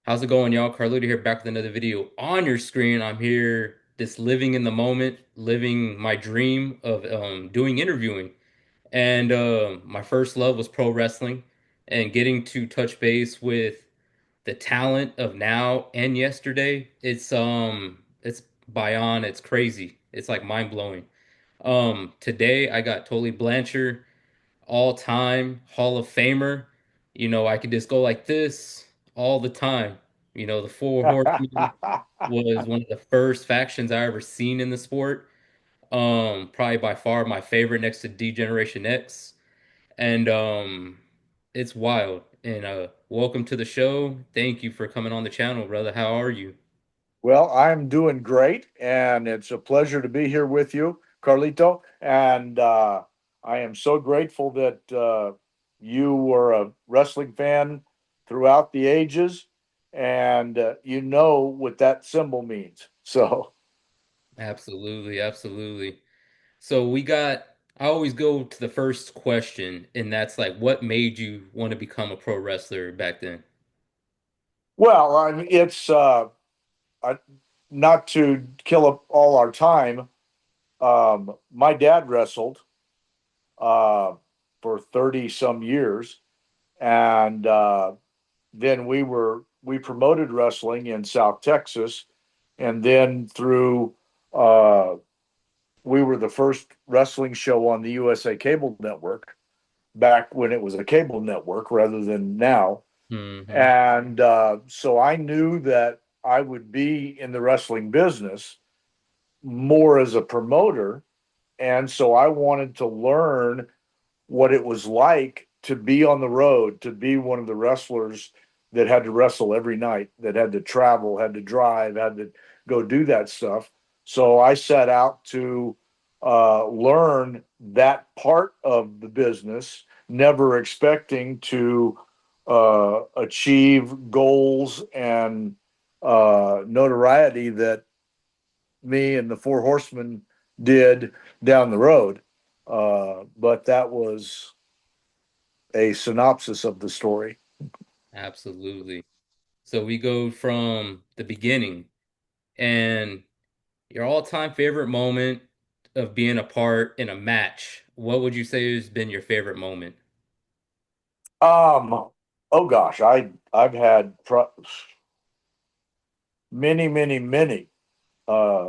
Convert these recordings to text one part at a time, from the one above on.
How's it going, y'all? Carlito here, back with another video on your screen. I'm here, just living in the moment, living my dream of doing interviewing. And my first love was pro wrestling, and getting to touch base with the talent of now and yesterday. It's beyond, it's crazy. It's like mind blowing. Today I got Tully Blanchard, all time Hall of Famer. I could just go like this all the time. The Four Horsemen was one of the first factions I ever seen in the sport. Probably by far my favorite next to D Generation X. And it's wild. And welcome to the show. Thank you for coming on the channel, brother. How are you? Well, I'm doing great, and it's a pleasure to be here with you, Carlito. And I am so grateful that you were a wrestling fan throughout the ages, and you know what that symbol means. So, Absolutely, absolutely. So I always go to the first question, and that's like, what made you want to become a pro wrestler back then? well, I mean, it's I, not to kill up all our time. My dad wrestled uh, for 30 some years, and then we promoted wrestling in South Texas, and then through uh, we were the first wrestling show on the USA Cable Network back when it was a cable network rather than now. Hmm. And so I knew that I would be in the wrestling business more as a promoter. And so I wanted to learn what it was like to be on the road, to be one of the wrestlers that had to wrestle every night, that had to travel, had to drive, had to go do that stuff. So I set out to learn that part of the business, never expecting to achieve goals and notoriety that me and the Four Horsemen did down the road. But that was a synopsis of the story. Absolutely. So we go from the beginning, and your all-time favorite moment of being a part in a match. What would you say has been your favorite moment? Oh gosh, I've had many uh,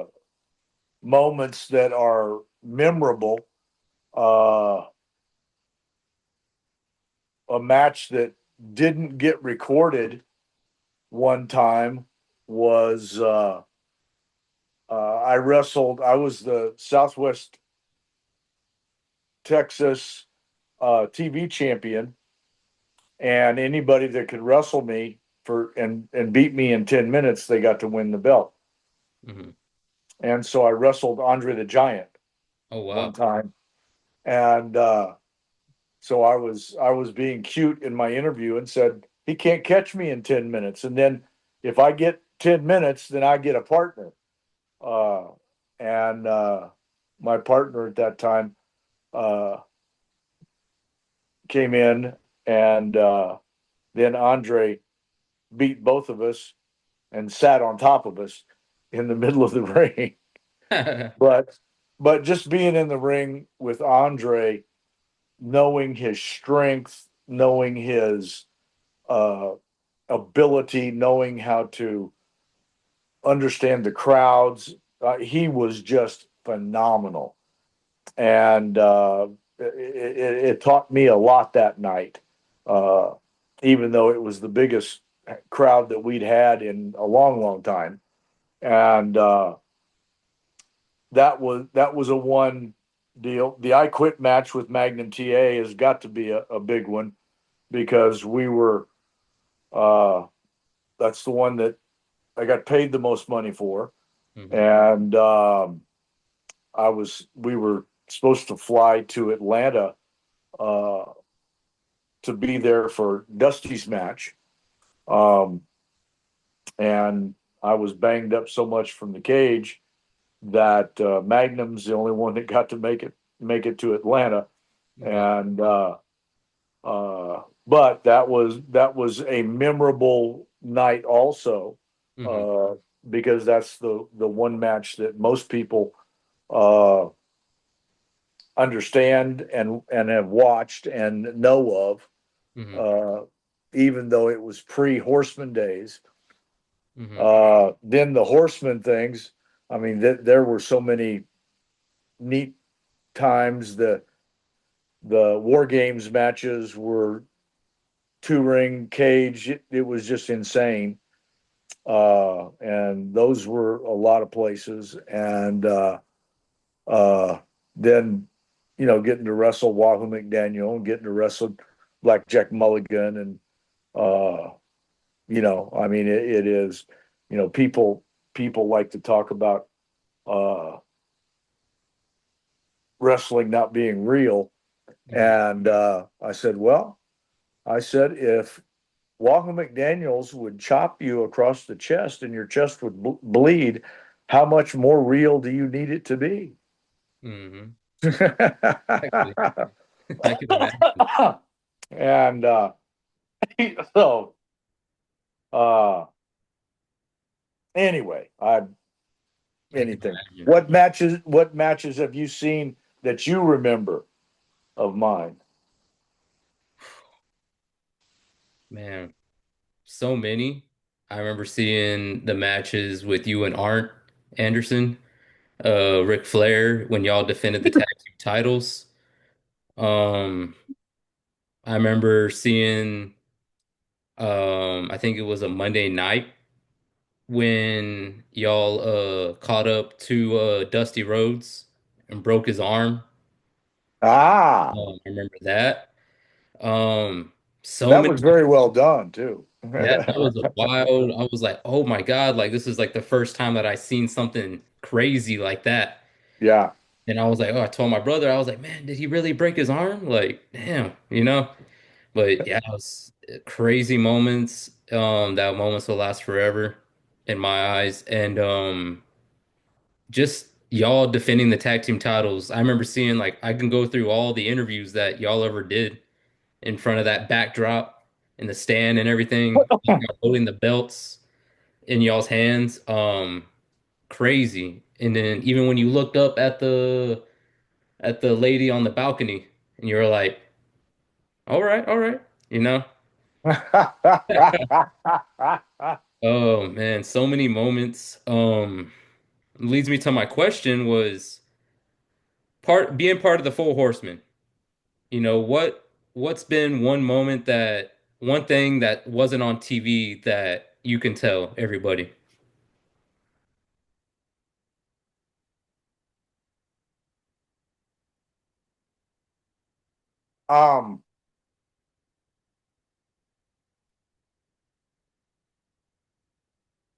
moments that are memorable. Uh, a match that didn't get recorded one time was I wrestled. I was the Southwest Texas TV champion, and anybody that could wrestle me for and beat me in 10 minutes, they got to win the belt. Hmm. And so I wrestled Andre the Giant Oh one wow. time, and so I was being cute in my interview and said he can't catch me in 10 minutes, and then if I get 10 minutes, then I get a partner. Uh, and my partner at that time uh, came in, and then Andre beat both of us and sat on top of us in the middle of the ring. But just being in the ring with Andre, knowing his strength, knowing his uh, ability, knowing how to understand the crowds, he was just phenomenal, and it taught me a lot that night. Uh, Even though it was the biggest crowd that we'd had in a long time, and that was a one deal. The I Quit match with Magnum TA has got to be a big one because we were uh, that's the one that I got paid the most money for, Hmm. and we were supposed to fly to Atlanta uh, to be there for Dusty's match, um, and I was banged up so much from the cage that Magnum's the only one that got to make it to Atlanta, Wow. and but that was a memorable. night also, Hmm. uh, because that's the one match that most people uh, understand and have watched and know of, Hmm. uh, even though it was pre-Horseman days. Hmm. Then the Horseman things. I mean, there were so many neat times. The War Games matches were two ring cage. It was just insane. And those were a lot of places. And uh, then, getting to wrestle Wahoo McDaniel and getting to wrestle Blackjack Mulligan. And, I mean, it is, people like to talk about uh, wrestling not being real. Hmm. And I said, if Wahoo McDaniels would chop you across the chest and your chest would bleed, how much more real do you need it to be? Hmm. Exactly. I can imagine. And so, uh, anyway, I can anything. imagine. What matches have you seen that you remember of mine? Man, so many. I remember seeing the matches with you and Arn Anderson, Ric Flair when y'all defended the tag team titles. Um, I remember seeing I think it was a Monday night when y'all caught up to Dusty Rhodes and broke his arm. Ah, I remember that. Um, so that many. was very well done too. That was a wild. I was like, oh my God, like this is like the first time that I seen something crazy like that. Yeah. And I was like, oh, I told my brother, I was like, man, did he really break his arm? Like, damn, you know? But yeah, it was crazy moments. That moments will last forever in my eyes. And just y'all defending the tag team titles. I remember seeing like I can go through all the interviews that y'all ever did in front of that backdrop in the stand and everything, y'all holding the belts in y'all's hands. Crazy. And then even when you looked up at the lady on the balcony and you were like, all right, you know? Oh man, so many moments. Leads me to my question was being part of the Four Horsemen. You know, what's been one moment that one thing that wasn't on TV that you can tell everybody? um,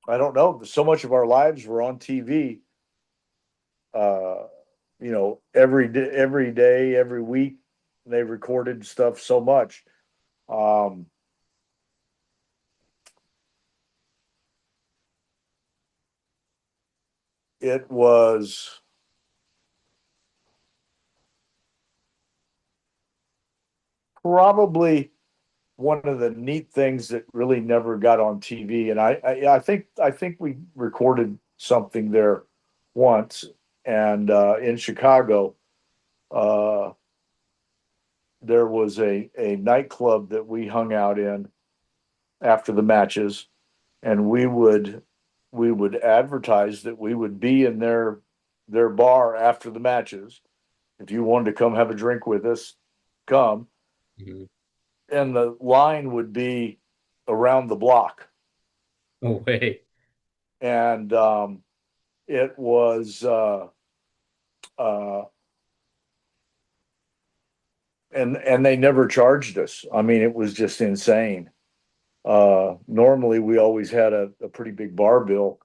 I don't know. So much of our lives were on TV. Uh, every day, every week, they recorded stuff so much. Um, it was probably one of the neat things that really never got on TV. And I think we recorded something there once, and in Chicago, uh, there was a nightclub that we hung out in after the matches, and we would advertise that we would be in their bar after the matches. If you wanted to come have a drink with us, come. Mhm. And the line would be around the block. No way. And it was uh, and they never charged us. I mean, it was just insane. Normally, we always had a pretty big bar bill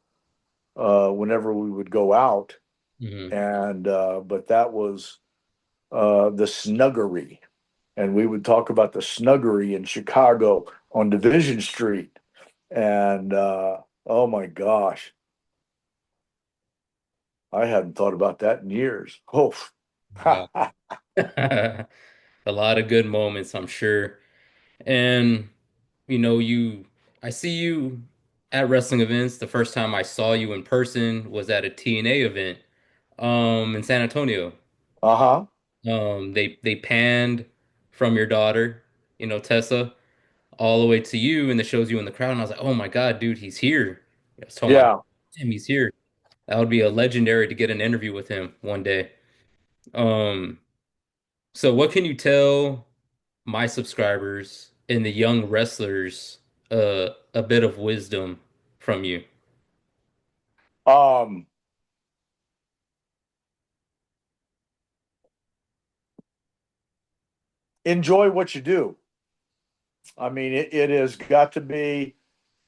whenever we would go out, Hmm. and but that was the snuggery, and we would talk about the snuggery in Chicago on Division Street, and oh my gosh, I hadn't thought about that in years. Oh, Wow. A lot of good moments, I'm sure. And you know, I see you at wrestling events. The first time I saw you in person was at a TNA event in San Antonio. Uh-huh. They panned from your daughter, Tessa, all the way to you, and it shows you in the crowd. And I was like, oh my God, dude, he's here. I was telling my Yeah. damn, he's here. That would be a legendary to get an interview with him one day. Um, so what can you tell my subscribers and the young wrestlers a bit of wisdom from you? Um, Enjoy what you do. I mean, it has got to be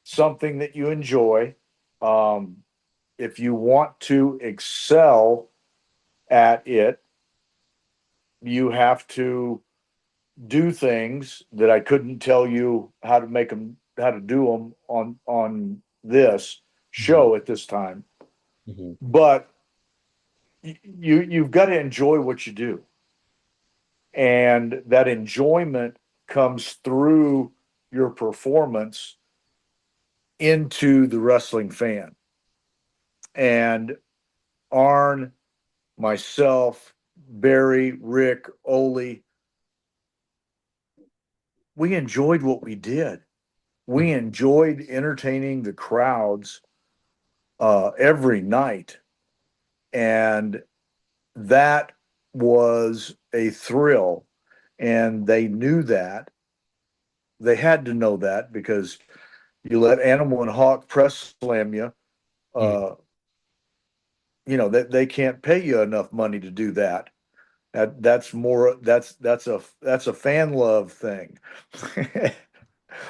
something that you enjoy. Um, if you want to excel at it, you have to do things that I couldn't tell you how to make them, how to do them on this Hmm. show at this time. Hmm. But you've got to enjoy what you do, and that enjoyment comes through your performance into the wrestling fan. And Arn, myself, Barry, Rick, Ole, we enjoyed what we did. We enjoyed entertaining the crowds every night. And that was a thrill. And they knew that. They had to know that because you let Animal and Hawk press slam you. Hmm. Uh, that they can't pay you enough money to do that. That's more that's a fan love thing.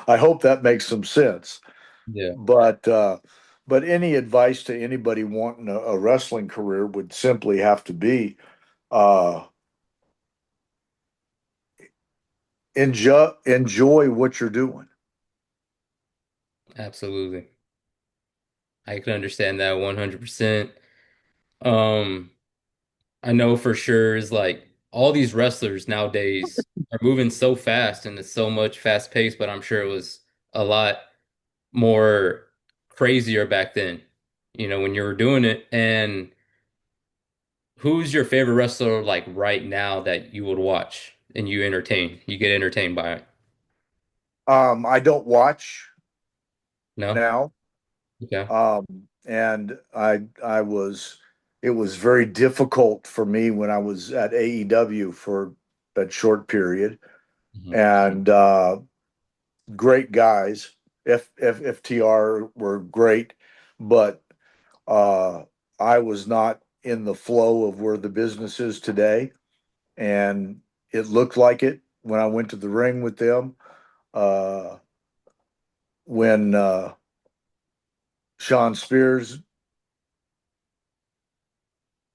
I hope that makes some sense. Yeah, But but any advice to anybody wanting a wrestling career would simply have to be uh, enjoy what you're doing. absolutely. I can understand that 100%. Um, I know for sure is like all these wrestlers nowadays are moving so fast and it's so much fast paced, but I'm sure it was a lot more crazier back then, when you were doing it. And who's your favorite wrestler like right now that you would watch and you get entertained by it? I don't watch No? now, Okay. and I was it was very difficult for me when I was at AEW for that short period, Hmm. and great guys. FTR were great, but uh, I was not in the flow of where the business is today, and it looked like it when I went to the ring with them. Uh, when Sean Spears,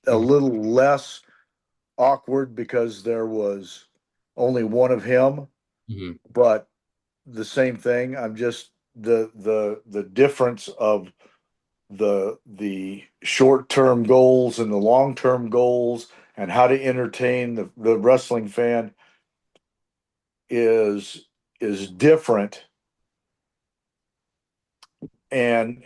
a Hmm. little less awkward because there was only one of him, Hmm. but the same thing. I'm just the difference of the short term goals and the long term goals and how to entertain the wrestling fan is is different. And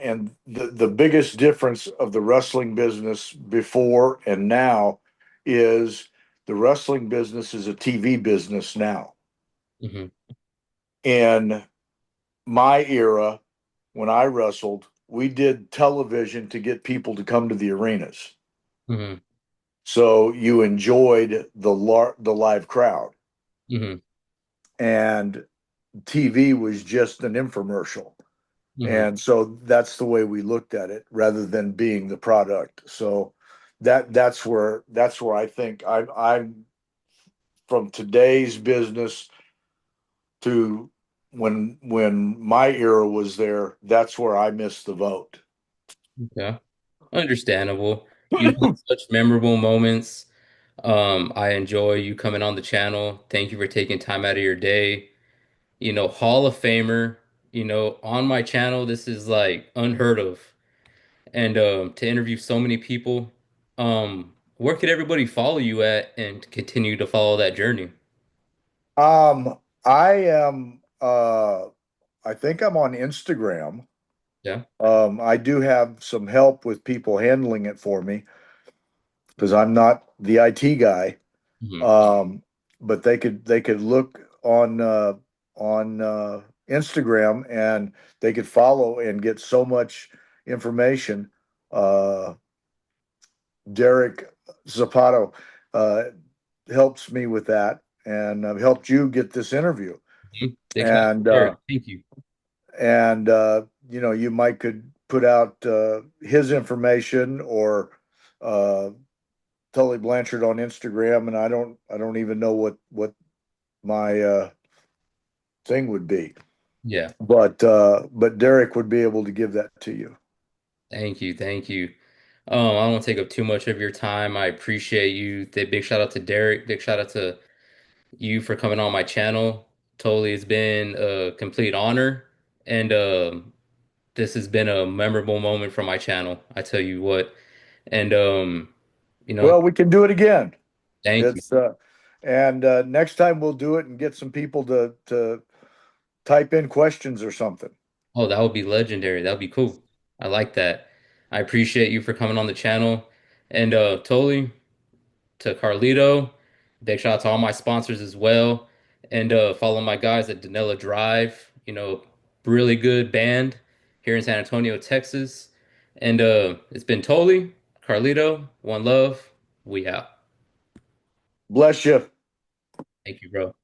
the biggest difference of the wrestling business before and now is the wrestling business is a TV business now. Hmm. In my era, when I wrestled, we did television to get people to come to the arenas. Hmm. So you enjoyed the live crowd, Hmm. and TV was just an infomercial. Hmm. And so that's the way we looked at it rather than being the product. So that's where I think I'm from today's business to when my era was there, that's where I missed the vote. Okay. Understandable. You had such memorable moments. I enjoy you coming on the channel. Thank you for taking time out of your day. Hall of Famer, on my channel, this is like unheard of. And to interview so many people, where could everybody follow you at and continue to follow that journey? I am I think I'm on Instagram. Yeah. I do have some help with people handling it for me because I'm not the IT guy. Mhm. Um, but they could look on Instagram and they could follow and get so much information. Uh, Derek Zapato uh, helps me with that, and helped you get this interview. Mhm. Big shout out And to Derek. Thank you. you know, you might could put out his information or uh, Tully Blanchard on Instagram, and I don't even know what my thing would be, Yeah. but Derek would be able to give that to you. Thank you. Thank you. I don't want to take up too much of your time. I appreciate you. Big shout out to Derek. Big shout out to you for coming on my channel. Totally, it's been a complete honor, and this has been a memorable moment for my channel. I tell you what, and you know, Well, we can do it again. thank you. It's and next time we'll do it and get some people to type in questions or something. Oh, that would be legendary. That would be cool. I like that. I appreciate you for coming on the channel, and totally. To Carlito. Big shout out to all my sponsors as well. And follow my guys at Danella Drive, really good band here in San Antonio, Texas. And it's been Tully, Carlito, One Love. We out. Bless you. Thank you, bro.